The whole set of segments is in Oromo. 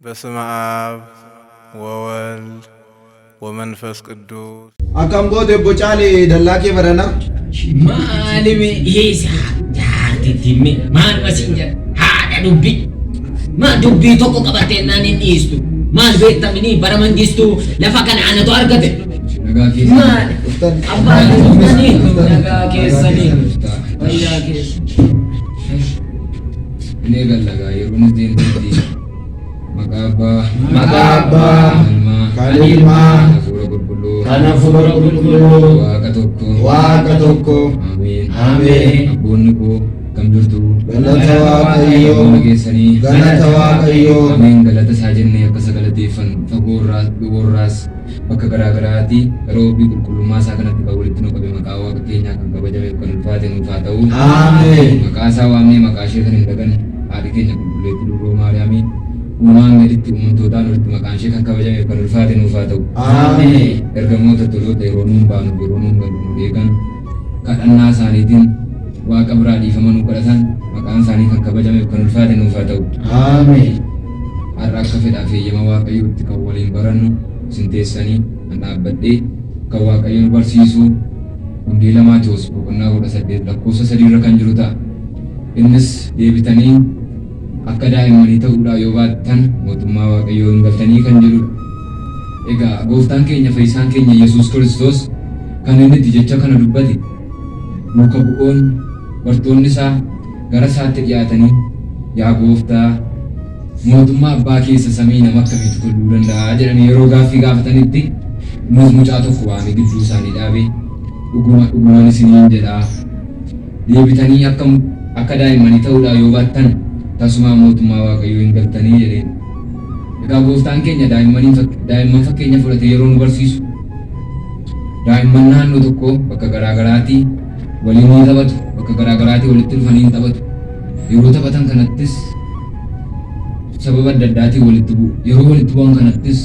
በስመ አብ ወወልድ ወመንፈስ ቅዱስ አካም ጎቴ ቦጫሌ ደላኬ በረና ማልሜ ይሳ ዳርቲቲሜ ማን ወሲንጀ ሃዳ ዱቢ ቶኮ ቀበቴና ኒኒስቱ ማል ቤተምኒ በረመንግስቱ ለፈከን አነቶ አርገተ ማል አባኒ ነጋኬሰኒ ወይዳኬስ ነገለጋ የሩንስ ዴንቲ Makaba kalima kanafura gurgulu waka tokko amin abunku kamjurtu galata waaqayyo amin galata sajenne akkasa galateeffan fagorras bakka garaagaraati roobi qulqullummaa isaa kanatti walitti nu qabe maqaa waaqa keenyaa kan kabajame kan ulfaate nuuf haa ta'u amin maqaa isaa waamnee maqaa ishee kan hin dagan haadhi keenya qulqulleettii duroo maariyaamiin Umaan meditti uumamtootaan walitti maqaan ishee kan kabajame kan ulfaate nuuf haa ta'u. Ameen. Ergamoota toloota yeroo nuun baanu yeroo nuun galu nu beekan kadhannaa isaaniitiin waaqa biraa dhiifama nu kadhatan maqaan isaanii kan kabajame kan ulfaate nuuf haa ta'u. Ameen. Har'a akka fedhaaf eeyyama waaqayyootti kan waliin barannu isin teessanii kan dhaabbadhee kan waaqayyo nu barsiisu hundee Maatewos boqonnaa 18 lakkoofsa 3 irra kan jiru ta'a. Innis deebitanii akka daa'immanii ta'uudhaa yoo baattan mootummaa waaqayyoo hin galtanii kan jedhudha. Egaa gooftaan keenya fayyisaan keenya Yesuus Kiristoos kan inni itti jecha kana dubbate duuka bu'oon bartoonni isaa gara isaatti dhiyaatanii yaa gooftaa mootummaa abbaa keessa samii nama akkamitti toluu danda'a jedhanii yeroo gaaffii gaafatanitti innis mucaa tokko waamee gidduu isaanii dhaabee dhugumaan isiniin jedhaa deebitanii akka daa'immanii ta'uudhaa yoo baattan tasuma mootummaa waaqayyoo hin galtanii jedheen. Egaa gooftaan keenya daa'imman fakkeenya fudhatee yeroo nu barsiisu daa'imman naannoo tokko bakka garaagaraatti waliin ni taphatu bakka garaagaraatti walitti dhufanii ni taphatu. Yeroo taphatan kanattis sababa adda addaatiin walitti bu'u. Yeroo walitti bu'an kanattis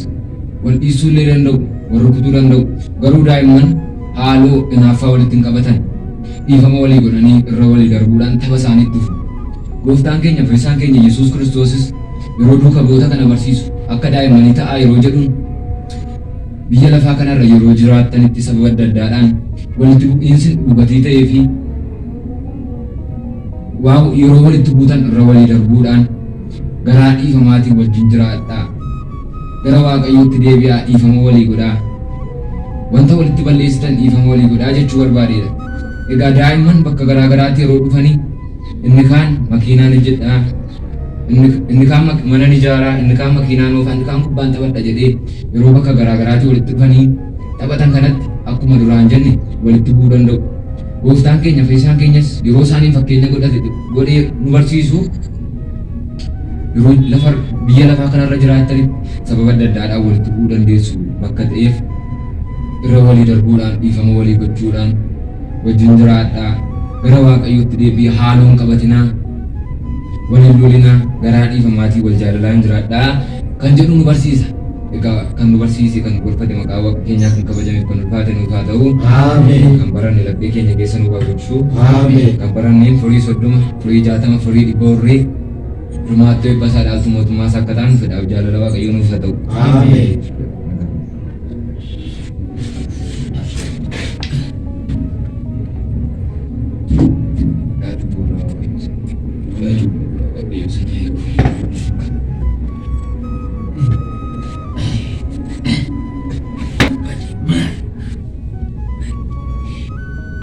wal dhiisuu illee danda'u wal rukutuu danda'u. Garuu daa'imman haaloo hinaaffaa walitti hin qabatan dhiifama walii godhanii irra walii darbuudhaan tapha isaaniitti dhufu. Gooftaan keenya fayyisaan keenya Yesuus Kiristoosis yeroo duuka bu'oota kana barsiisu akka daa'immanii ta'aa yeroo jedhu biyya lafaa kanarra yeroo jiraattanitti sababa adda addaadhaan walitti bu'iinsi dhugatii ta'ee fi yeroo walitti buutan irra walii darbuudhaan garaa dhiifamaatiin wajjin jiraadhaa. Gara waaqayyootti deebi'aa dhiifama walii godhaa. Wanta walitti balleessitan dhiifama walii godhaa jechuu barbaadeedha. Egaa daa'imman bakka garaagaraatti yeroo dhufanii inni kaan makiinaan hojjedhaa, inni kaan mana ijaaraa, inni kaan makiinaan oofaa, inni kaan kubbaan taphadha jedhee yeroo bakka garaagaraatti walitti dhufanii taphatan kanatti akkuma duraan jenne walitti bu'uu danda'u. Gooftaan keenya fayyisaan keenyas yeroo isaaniin fakkeenya godhee nu barsiisu yeroo biyya lafaa kanarra jiraatanitti sababa adda addaadhaan walitti bu'uu dandeessu bakka ta'eef irra walii darbuudhaan dhiifama walii gochuudhaan wajjin jiraadhaa. Gara waaqayyootti deebi'ee haaloon qabatinaa waliin lolinaa garaa dhiifamaatii wal jaalalaan jiraadhaa kan jedhu nu barsiisa. Egaa kan nu barsiise kan gorfate maqaa waaqa keenyaa kan kabajameef kan ulfaate nuuf haa ta'u. Ameen. Kan baranne laphee keenya keessa nu waaqeffachuu. Ameen. Kan baranneen furii 30 furii 60 furii 100 hirmaattoo eebbasaa dhaaltu mootummaa isaa akka ta'an fedhaaf jaalala waaqayyoo nuuf haa ta'u. Ameen.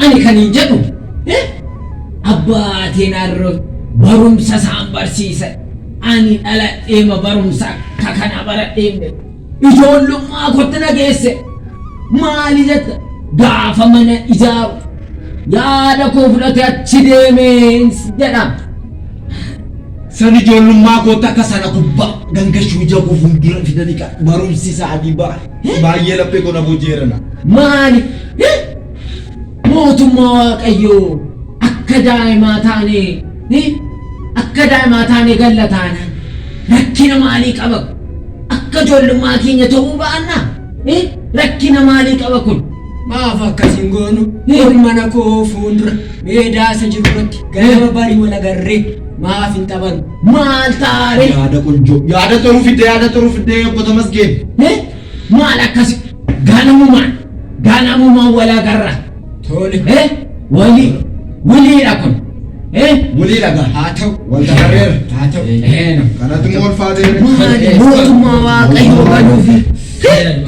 Ani kan hin jedhu abbaatiin har'a barumsa isaan barsiisan ani dhaladhee barumsa akka kana baradhee ijoollummaa kootti nageesse maali jetta gaafa mana ijaaru yaada koo fudhate achi deemee jedhama. San ijoollummaa kootti akka sana kubbaa gangashuu jabuu fuuldura fidanii barumsi isaanii baay'ee laphee koo na booji'eerana. Maali? Mootummaa waaqayyoo akka daa'imaa taanee galla taanaan rakkina maalii qaba? Akka ijoollummaa keenya ta'uu baannaa? Rakkina maalii qaba kun? Maaf akkasiin goonu mana koo fuuldura meedaa isa jiru irratti ganama barii wal agarree maaf hin taphan maal taare Yaada qonjoo. Yaada xuruu fidee obbo Tamasgeen. maal akkas ganamumaan walaa garra Tole. waliidha kun Walii dhagaa. Haa ta'u. Wal dabarreera. Haa ta'u. Kanatti immoo ulfaateera. maali mootummaa waaqayyoo galuufi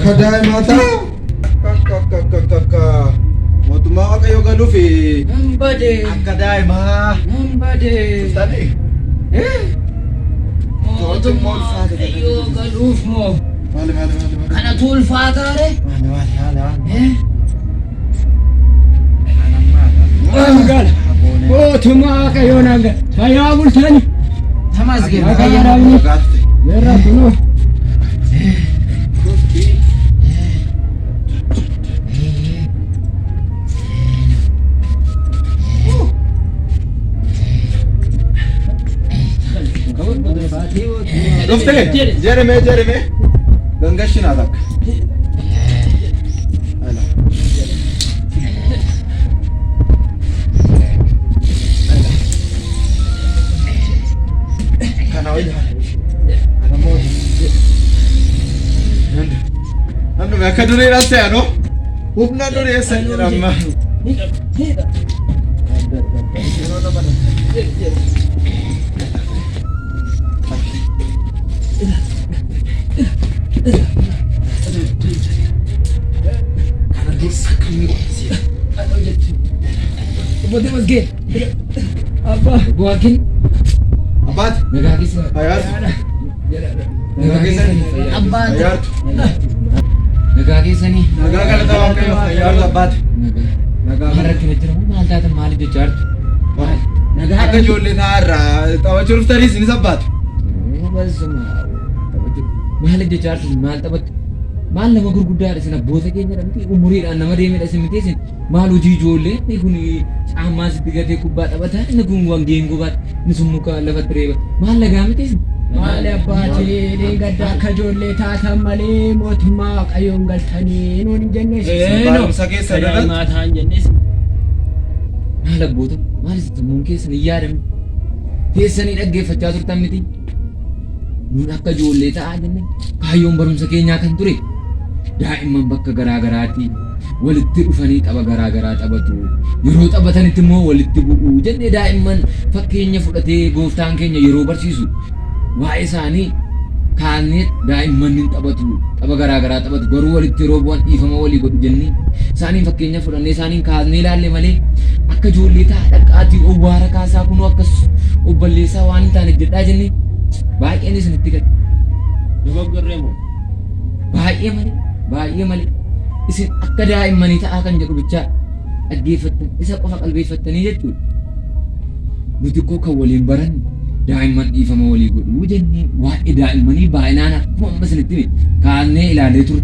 Kadaa'imaa ta'a. Mootummaa waaqayyoo galuufi. hambadee Akka daa'imaa. Tani. mootummaa waaqayyoo galuuf moo Maali. kanatu ulfaataare mootummaa waaqayyoon hanga fayyaa bultani Tamasgeen Nagaadhaani. Yerra kunoo Dhuftee? Jeremee. Gangashinaa takka. Kana wayya. Ana moo. Namni akka duriidhaan ta'e anoo. Humna durii san jedhama. obbo Tamasgeen abbaa Buakin Abbaat. nagaa keessa Hayaatu. nagaa keessanii Abbaat. Hayaatu. nagaa keessanii Nagaa galata waaqayyoo. Hayaatu abbaat. nagaa kan rakkina jira maal taatan maaliif jecha artu Akka ijoollee taa'arraa taphachuu dhuftanii isinis abbaatu. maaliif jecha artu maal taphattu maal nama gurguddaadha isin abboota keenya dhamti umuriidhaan nama deemedha isin miti isin maal hojii ijoollee inni kun caammaa sitti gatee kubbaa taphataa inni kun wangeen gubaat inni sun muka lafatti reeba maal lagaa miti isin maali abbaatii deegadda akka ijoollee taatan malee mootummaa waaqayyoon galtanii nuun hin jenne Barumsa keessa dabalatu. maataan jennes maal abboota maal isin sammuun keessan hin yaadamne teessanii dhaggeeffachaa turtan miti nuun akka ijoollee ta'aa jenne kaayyoon barumsa keenyaa kan ture daa'imman bakka garaa garaatti walitti dhufanii tapha garaa garaa taphatu yeroo taphatanitti immoo walitti bu'uu jennee daa'imman fakkeenya fudhatee gooftaan keenya yeroo barsiisu waa'ee isaanii kaannee daa'imman hin taphatu tapha garaa garaa taphatu garuu walitti yeroo bu'an dhiifama walii godhu jennee isaaniin fakkeenya fudhannee isaaniin kaasnee ilaalle malee akka ijoollee ta'a dhaqaatii owwaara kaasaa kunoo akkas obballeessaa waan hin taane jedhaa jennee baay'een isinitti gad baay'ee malee isin akka daa'immanii ta'aa kan jedhu bichaa dhaggeeffattan isa qofa qalbeeffattanii jechuudha nuti koo kan waliin baran daa'imman dhiifama walii godhuu jennee waa'ee daa'immanii baay'inaan akkuma amma isinitti hime kaannee ilaalee ture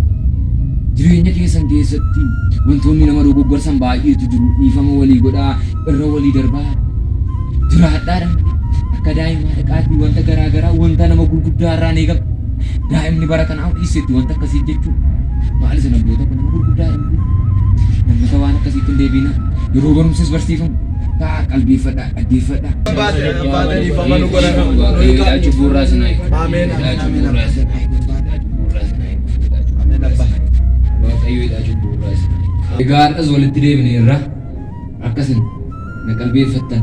jireenya keessan keessatti wantoonni nama dogoggorsan baay'eetu jiru dhiifama walii godhaa irra walii darbaa jiraadhaadha akka daa'immaa dhaqaatii wanta garaa garaa wanta nama gurguddaa irraa ni eegamu daa'imni bara kanaaf dhiisetti wanta akkasii jechuudha maal isin abboota kun nama gurguddaa namoota waan akkasiitti hin deebiina yeroo barumsis barsiifamu ta'a qalbeeffadhaa dhaggeeffadhaa. Abbaat dhiifama nu godhan. Waaqayyoodhaa cubburraa sinaa Ameen. Waaqayyoodhaa cubburraa sinaa egaa har'as walitti deebine irra akkasin na qalbeeffattan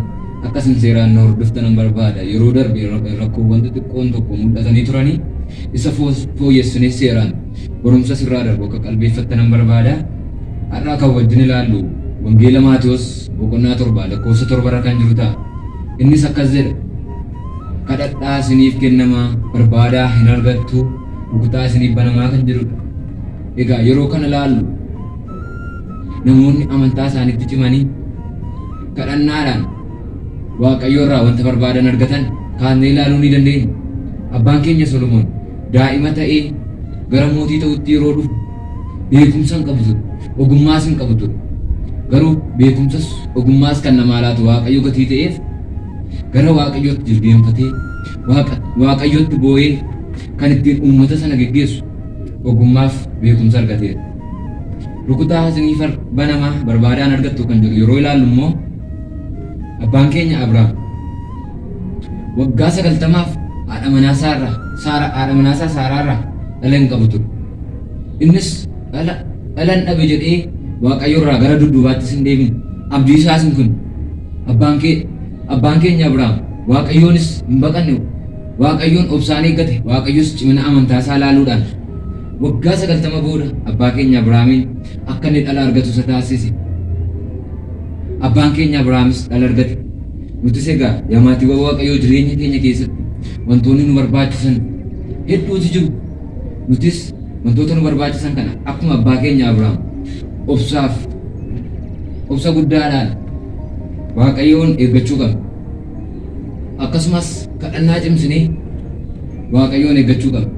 akkasin seeraan na hordoftan nan barbaada yeroo darbe rakkoowwan xixiqqoon tokko mul'atanii turanii isa fooyyessinee seeraan barumsa sirraa darbu akka qalbeeffattan nan barbaada har'aa kan wajjin ilaallu wangeela Maatiyos boqonnaa 7 lakkoofsa 7 irra kan jiru ta'a innis akkas jedha kadhadhaa isiniif kennamaa barbaadaa hin argattu rukutaa isiniif banamaa kan jedhudha egaa yeroo kana ilaallu namoonni amantaa isaaniitti cimanii kadhannaadhaan waaqayyo irraa wanta barbaadan argatan kaannee ilaaluu ni dandeenya abbaan keenya Solomoon daa'ima ta'ee gara mootii ta'utti yeroo dhufu beekumsa hin qabu ture ogummaas hin qabu ture garuu beekumsas ogummaas kan namaa laatu waaqayyo gatii ta'eef gara waaqayyootti jilbeenfatee waaqayyootti boo'ee kan ittiin uummata sana geggeessu ogummaaf beekumsa argateera rukutaa isiniif banamaa barbaadaan argattu kan jedhu yeroo ilaallu immoo abbaan keenya Abrahaam waggaa 90f haadha manaasaa Saaraarraa dhala hin qabu ture. Innis dhalan dhabe jedhee Waaqayyoorraa gara dudduubaattis hin deebine. Abdii isaas hin kunne. Abbaan keenya Abrahaam Waaqayyoonis hin baqanne. Waaqayyoon obsaan eeggate. Waaqayyos cimina amantaa isaa laaluudhaan waggaa 90 booda abbaa keenya Abrahaamiin akka inni dhala argatu isa taasise. Abbaan keenya Abrahaamis dhala argate. Nutis egaa yaa maatiiwwan Waaqayyoo jireenya keenya keessatti wantoonni nu barbaachisan hedduutu jiru. Nutis wantoota nu barbaachisan kana akkuma abbaa keenya Abrahaam obsa guddaadhaan Waaqayyoon eeggachuu qabna. Akkasumas kadhannaa cimsinee Waaqayyoon eeggachuu qabna.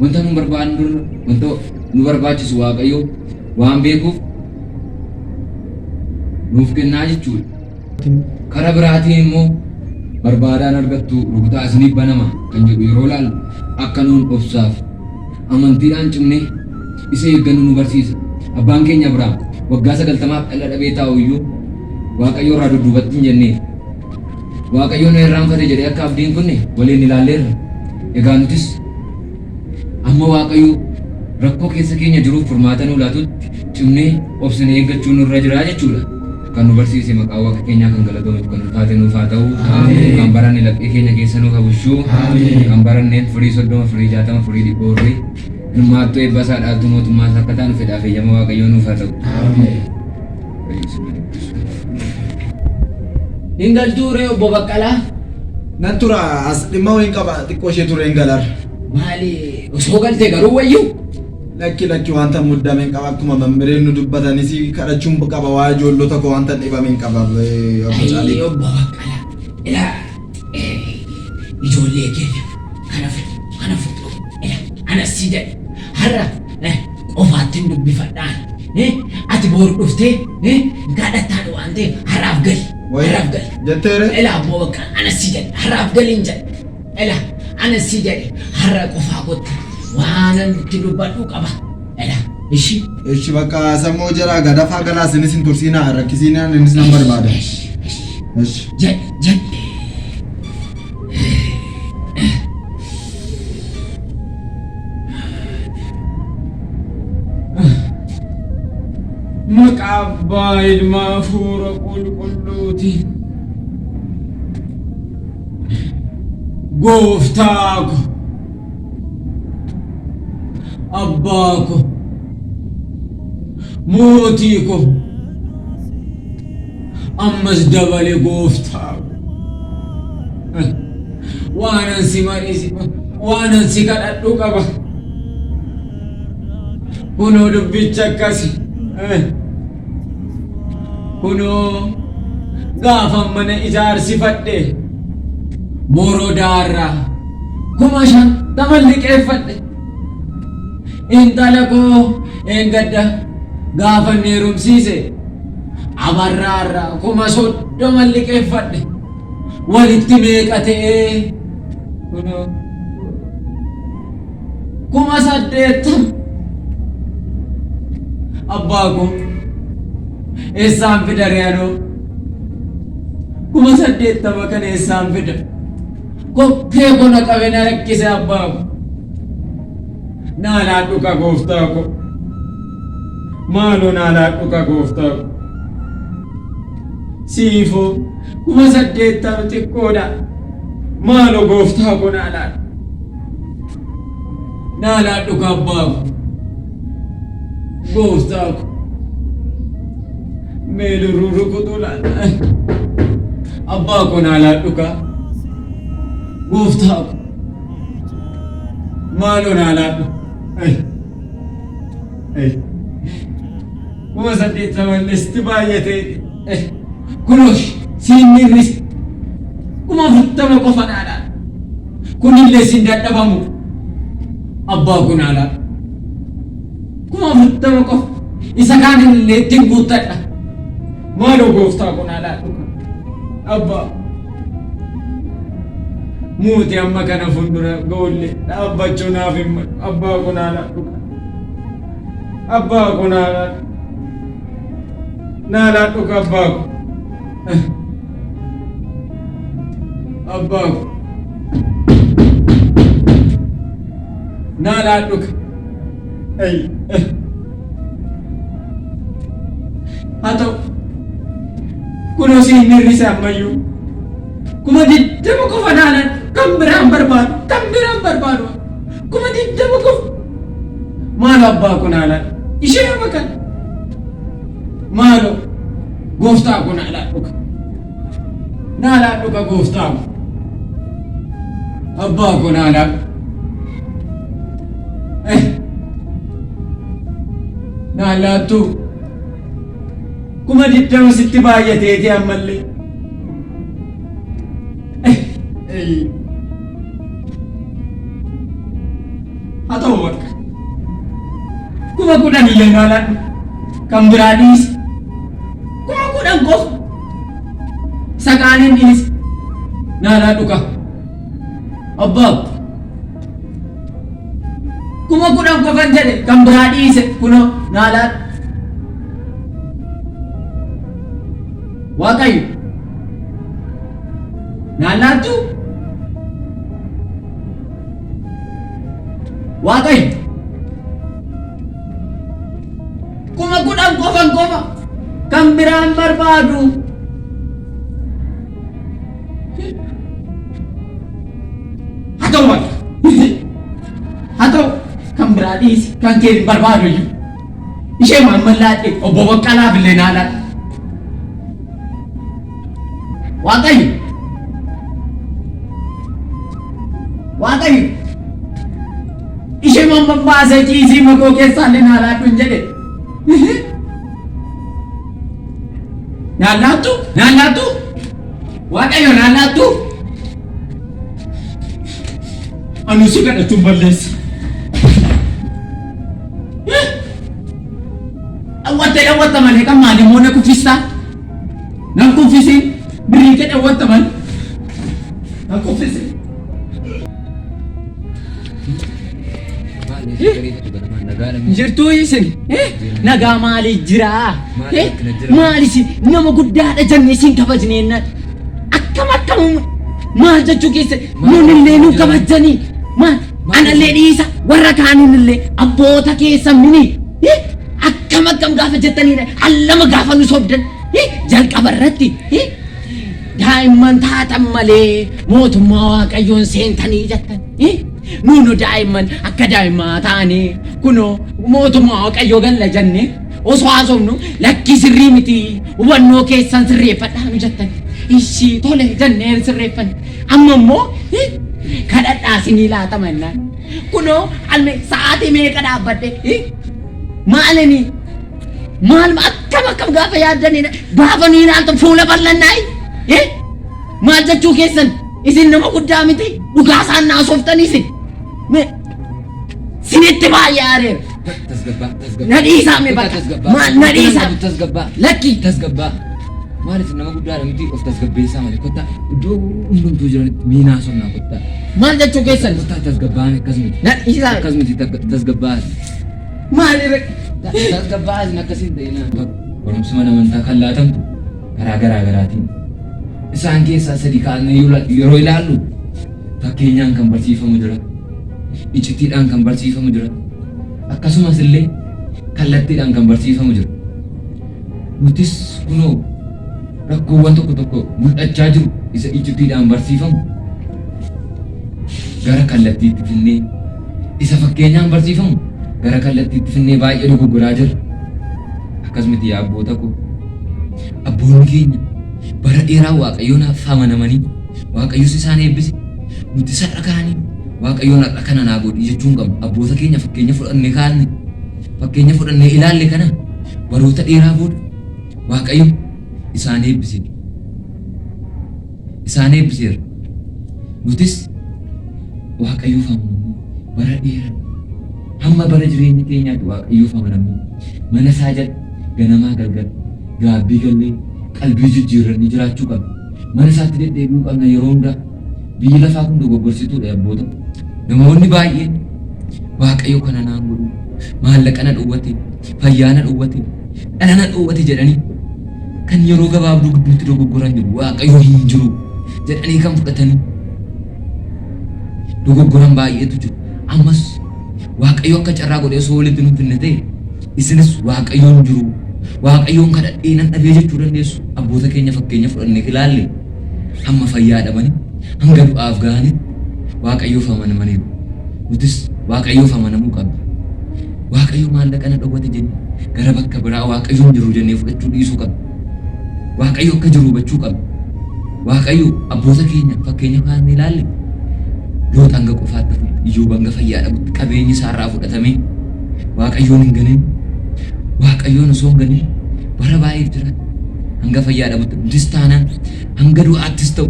Wanta nu barbaannu dura wanta nu barbaachisu Waaqayyo waan beekuuf nuuf kennaa jechuudha. Karaa biraatiin immoo barbaadaan argattu rukutaa isiniif banama kan jedhu yeroo ilaallu akka nuun obsaaf amantiidhaan cimnee isa eeggannu nu barsiisa. Abbaan keenya Abrahaam waggaa 90f dhala dhabee taa'u iyyuu Waaqayyoorraa dudduubatti hin jennee Waaqayyoon irraanfate jedhee akka abdiin kunne waliin ilaalleerra. Egaa nutis amma Waaqayyo rakkoo keessa keenya jiruuf furmaata nuu laatutti cimnee obsinee eeggachuun nurra jira jechuudha. Kan nu barsiise maqaa Waaqa keenyaa kan galatoomu kan ulfaate nuuf haa ta'u. Kan baranne laphee keenya keessa nuuf hawwishuu. Kan baranneen 30 40 100 Ilmaattuu eebba isaa dhaaltu mootummaa isaa akka taanu fedhaaf eeyyama Waaqayyoo nuuf haa ta'u. Hin galtuu ree obbo Baqqalaa? Nan tura as dhimma wayiin qaba xiqqoo ishee ture hin galar. Maali osoo galtee garuu wayyuu? Lakki wanta muddameen qaba akkuma mammireen nu dubbatanis kadhachuun qaba waa ijoollota koo wanta dhibameen qaba. Obbo Baqqalaa ilaa ijoollee keenya kana fuudhu anas si jedhe har'a qofaattiin dubbifadhaan ati boru dhuftee gaadhattaan waan ta'eef har'aaf gali. Jetteere? Ilaa obbo Baqqalaa anas si jedhe har'aaf galiin jedhe. Ilaa anas si jedhe har'a qofaa kottu waanan itti dubbadhu qaba. Ilaa Ishi bakka sammuu jira gadafaa galaa isinis hin tursiinaa rakkisiinaan innis nan barbaada. Jedhe. Maqaa Abbaa Ilmaa Hafuura Qulqulluutiin Gooftaa ko Abbaa ko Mootii ko ammas dabale Gooftaa ko waanan si mariisi waanan si kadhadhu qaba kunoo dubbicha akkasi kunoo gaafan mana ijaarsifadhe Borodaarraa 50,000 liqeeffadhe intala koo gadda gaafan heerumsiise Abarraarraa 30,000 liqeeffadhe walitti meeqa ta'ee kunoo 8,000 abbaa koo eessaan fida re'anoo 8,000 kan eessaan fida kokkee kona qabe na rakkise abbaa ko naalaa dhuka gooftaa ko maaloo naalaa dhuka gooftaa ko siifoo 8,000 xiqqoodha maaloo gooftaa ko naalaa dhuka abbaa ko gooftaa ko meeluruu rukutuu laata abbaa ko naalaa dhuka gooftaa ko maaloo naalaa dhuka 8,000 listi baay'atee kunuush siin mirrisi 40 qofa naalaa kunillee siin dadhabamu abbaa ko naalaa 40 qofa isa kaanillee ittiin guuttadha maaloo gooftaa ko naalaa dhuka abbaa muuti amma kana fuuldura goolle dhaabbachuu naaf hin malu abbaa ko naalaa dhuka abbaa ko naalaa dhuka abbaa ko abbaa ko naa laadhuka haa ta'u kunoo si hin hir'ise ammayyuu kuma diddama qofa naanan kan biraan barbaadu kuma diddama qofa maal abbaa ko naanan ishee makan maaloo gooftaa ko naa laadhuka gooftaa ko abbaa ko naa laadhu naa laattu kuma diddama sitti baay'ateeti ammallee haa ta'u bakka kuma kudhan illee naa laadhu kan biraa dhiise kuma kudhan qofa saqaaniin dhiise naa laadhu ka abbaa kuma kudhan qofan jedhe kan biraa dhiise kunoo naa laadhu waaqayyo naa laattu waaqayyo kuma kudhan qofan qofa kan biraan barbaadu haa ta'u bakka haa ta'u kan biraa dhiisi kan kee hin barbaadu iyyuu ishee mammallaadhe obbo Baqqalaaf illee naa laadhu waaqayyo ishee mamma baasee ciisii makoo keessaa illee naa laadhu hin jedhe naa laattu waaqayyo naa laattu anu si kadhachuun balleessa dhawwatta malee kan maali immoo na kuffistaa nan kuffisiin birrii kee dhawwatta malee nan kuffisiin jirtuu isin nagaa maali jira maalis nama guddaadha jennee siin kabajneenna akkam maal jechuu keessa nunillee nu kabajanii maal anallee dhiisa warra kaaniinillee abboota keessa mini akkam gaafa jettaniidha allama gaafa nu sobdan jalqaba irratti daa'imman taatan malee mootummaa waaqayyoon seentanii jettan nuno daa'imman akka daa'immaa ta'anii kunoo mootummaa waaqayyoo galla jenne osoo haasofnu lakkii sirrii miti hubannoo keessan sirreeffadhaa nu jettan ishii tole jenneen sirreeffanne amma immoo kadhadhaa sinii laatamannaan kunoo alme sa'aatii meeqa dhaabbadhe maalini maal akkam gaafa yaaddaniidha gaafa nuyi ilaaltu fuula bal'annaayi maal jechuu keessan isin nama guddaa miti dhugaasaan naasoftanii sinitti baay'ee aareera nadhiisaa mee bakka maal nadhiisaa lakki tasgabbaa maaliif nama guddaadha miti of tasgabbeessaa malee kottaa iddoo hundumtuu jiranitti miinaa somnaa kottaa maal jechuu keessan kottaa tasgabbaan akkasumiti nadhiisaa akkasumiti tasgabbaa maaliif tasgabbaa akkasiin ta'inaa barumsa mana amantaa kan laatamtu karaa garaagaraatiin isaan keessaa sadii kaa'anii yeroo ilaallu fakkeenyaan kan barsiifamu jira icciitiidhaan kan barsiifamu jira akkasumas illee kallattiidhaan kan barsiifamu jira nutis kunoo rakkoowwan tokko mul'achaa jiru isa icciitiidhaan barsiifamu gara kallattiitti finnee isa fakkeenyaan barsiifamu gara kallattiitti finnee baay'ee dogoggoraa jira akkasumatti yaa abboota koo abboonni keenya bara dheeraa waaqayyoon amanamanii waaqayyos isaan eebbise nuti sarara kaanii waaqayyoon har'a kana naa godhi jechuun qabna abboota keenya fakkeenya fudhannee kaanne fakkeenya fudhannee ilaalle kana baroota dheeraa booda waaqayyo isaan eebbiseera nutis waaqayyoof amanamuu bara dheeraa hamma bara jireenya keenyaatti waaqayyoof amanamuu mana isaa jala ganamaa galgala gaabbii gallee qalbii jijjiirranii jiraachuu qabna mana isaatti deddeebi'uu qabna yeroo hundaa biyyi lafaa kun dogoggorsituudha abboota namoonni baay'een waaqayyo kana naan godhu maallaqa na dhowwate fayyaa na dhowwate dhala na dhowwate jedhanii kan yeroo gabaabduu gidduutti dogoggoran jiru waaqayyo hin jiru jedhanii kan fudhatanii dogoggoran baay'eetu jiru. Ammas Waaqayyo akka carraa godhee osoo walitti nuuf finne ta'e isinis Waaqayyoon jiru Waaqayyoon kadhadhee nan dhabee jechuu dandeessu. Abboota keenya fakkeenya fudhannee ilaalle hamma fayyaa dhabanii hanga du'aaf ga'anii Waaqayyoof amanamaniiru. Nutis Waaqayyoof amanamuu qabna. Waaqayyo maallaqa na dhowwate jennee gara bakka biraa Waaqayyoon jiru jennee fudhachuu dhiisuu qabna. Waaqayyo akka jiru hubachuu qabna. Waaqayyo abboota keenya fakkeenya kaanii ilaalle yoo hanga qofaatti iyyuu hanga fayyaa dhabutti qabeenyi isaarraa fudhatamee Waaqayyoon hin ganin Waaqayyoon osoo hin ganin bara baay'eef jira hanga fayyaa dhabutti nutis taanaan hanga du'aattis ta'u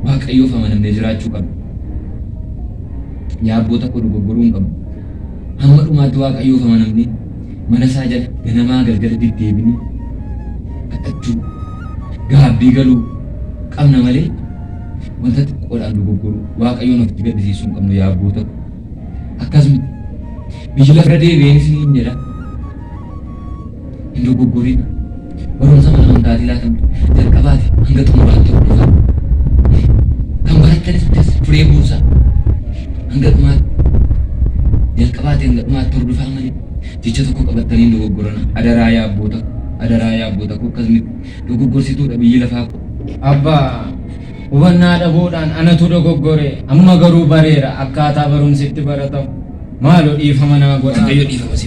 Waaqayyoof amanamnee jiraachuu qabna. Yaa abboota koo dogoggoruu hin qabnu. Hamma dhumaatti Waaqayyoof amanamnee mana isaa jala ganamaa galgala deddeebinee kadhachuu gaabbii galuu qabna malee wanta xiqqoodhaan dogoggoruu Waaqayyoon ofitti gaddisiisuu hin qabnu yaa abboota koo. Akkasumatti biyyi lafa deebi'een isiniin jedha hin dogoggoriin barumsa mana amantaatii laatamtu jalqabaati hanga xumuraatti hordofaa kan barattanis firee buusaa hanga dhumaatti jalqabaati hanga dhumaatti hordofaa malee jecha tokko qabatanii hin dogoggoran. Adaraa yaa abboota koo akkasumatti dogoggorsituudha biyyi lafaa koo. Abbaa hubannaa dhabuudhaan anatu dogoggore amma garuu bareera akkaataa barumsitti baratamu maaloo dhiifama naa godha. Waaqayyo dhiifama si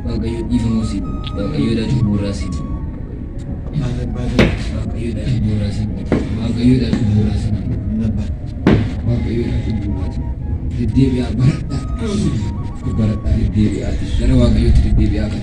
Waaqayyo dhiifama si Waaqayyo dhaabuu boorasi Waaqayyo dhaabuu boorasi Waaqayyo dhaabuu boorasi Waaqayyo dhaabuu boorasi deddeebi'aa baradhaa deddeebi'aa gara Waaqayyootti deddeebi'aa kan